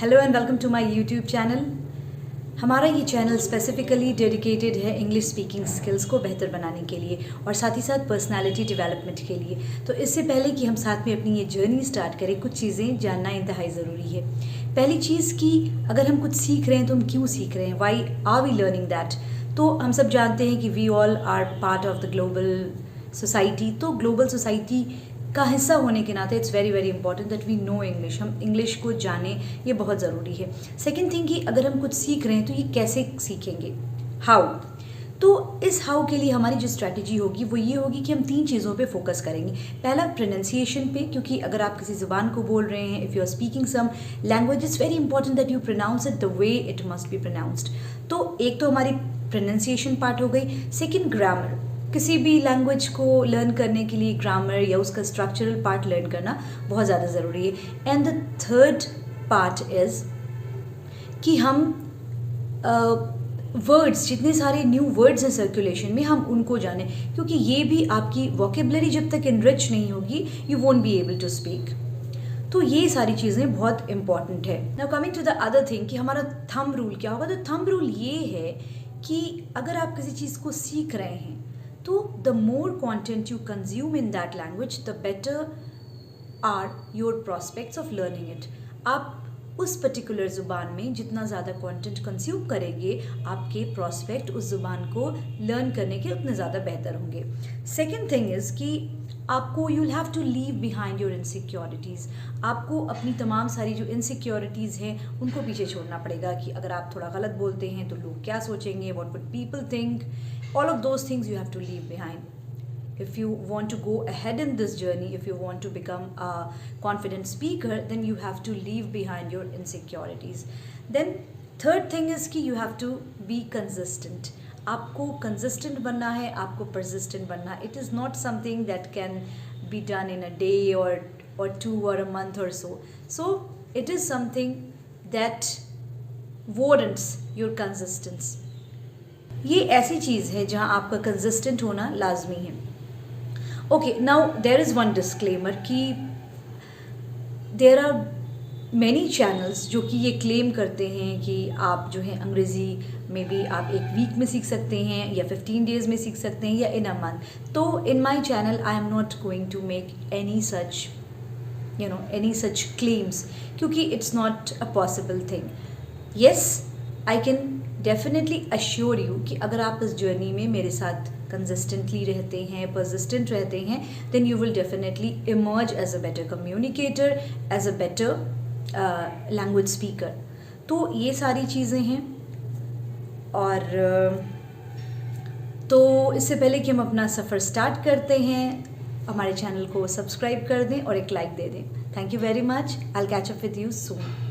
Hello and welcome to my YouTube channel. हमारा ये channel specifically dedicated है English speaking skills को बेहतर बनाने के लिए और साथ ही साथ पर्सनालिटी डेवलपमेंट के लिए। तो इससे पहले कि हम साथ में अपनी ये जर्नी स्टार्ट करें, कुछ चीज़ें जानना इंतहाई ज़रूरी है। पहली चीज़ कि अगर हम कुछ सीख रहे हैं तो हम क्यों सीख रहे हैं, why are we learning that. तो हम सब जानते हैं कि we all are part of the global society. तो ग्लोबल सोसाइटी का हिस्सा होने के नाते it's very very important that we know English, हम इंग्लिश को जानें, ये बहुत ज़रूरी है। सेकेंड थिंग कि अगर हम कुछ सीख रहे हैं तो ये कैसे सीखेंगे, हाउ। तो इस हाउ के लिए हमारी जो स्ट्रैटेजी होगी वो ये होगी कि हम 3 चीज़ों पे फोकस करेंगे। पहला प्रोनाउंसिएशन पे, क्योंकि अगर आप किसी ज़ुबान को बोल रहे हैं, if you are speaking some language, it's very important that you pronounce it the way it must be pronounced. तो एक तो हमारी प्रोनाउंसिएशन पार्ट हो गई। सेकेंड ग्रामर, किसी भी लैंग्वेज को लर्न करने के लिए ग्रामर या उसका स्ट्रक्चरल पार्ट लर्न करना बहुत ज़्यादा ज़रूरी है। And the third part is कि हम वर्ड्स, जितने सारे न्यू वर्ड्स हैं सर्कुलेशन में, हम उनको जानें, क्योंकि ये भी आपकी वोकेबलरी जब तक इनरिच नहीं होगी you won't be able to speak. तो ये सारी चीज़ें बहुत इंपॉर्टेंट है। Now coming to the other thing कि हमारा थंब रूल क्या होगा। तो थंब रूल ये है कि अगर आप किसी चीज़ को सीख रहे हैं तो the more content you consume in that language the better are your prospects of learning it. आप उस पर्टिकुलर ज़ुबान में जितना ज़्यादा कंटेंट कंज्यूम करेंगे, आपके प्रॉस्पेक्ट उस ज़ुबान को लर्न करने के उतने ज़्यादा बेहतर होंगे। सेकेंड थिंग इज़ कि आपको you will have to leave behind your insecurities. आपको अपनी तमाम सारी जो इनसिक्योरिटीज़ हैं उनको पीछे छोड़ना पड़ेगा कि अगर आप थोड़ा गलत बोलते हैं तो लोग क्या सोचेंगे, what would people think. All of those things you have to leave behind. If you want to go ahead in this journey, if you want to become a confident speaker, then you have to leave behind your insecurities. Then third thing is कि you have to be consistent. आपको consistent बनना है, आपको persistent बनना है. It is not something that can be done in a day or 2 or a month or so. So it is something that warrants your consistency. ये ऐसी चीज़ है जहाँ आपका कंसिस्टेंट होना लाजमी है। Okay, now there is one disclaimer कि there are many channels जो कि ये क्लेम करते हैं कि आप जो है अंग्रेज़ी में भी आप एक वीक में सीख सकते हैं या 15 डेज़ में सीख सकते हैं या इन अ मंथ। तो in my channel I am not going to make any such claims, क्योंकि it's not a possible thing. Yes, I can definitely assure you कि अगर आप इस जर्नी में मेरे साथ कंसिस्टेंटली रहते हैं, परसिस्टेंट रहते हैं, then you will definitely emerge as a better communicator, as a better language speaker. तो ये सारी चीज़ें हैं। और तो इससे पहले कि हम अपना सफ़र स्टार्ट करते हैं, हमारे चैनल को सब्सक्राइब कर दें और एक लाइक दे दें। Thank you very much. I will catch up with you soon.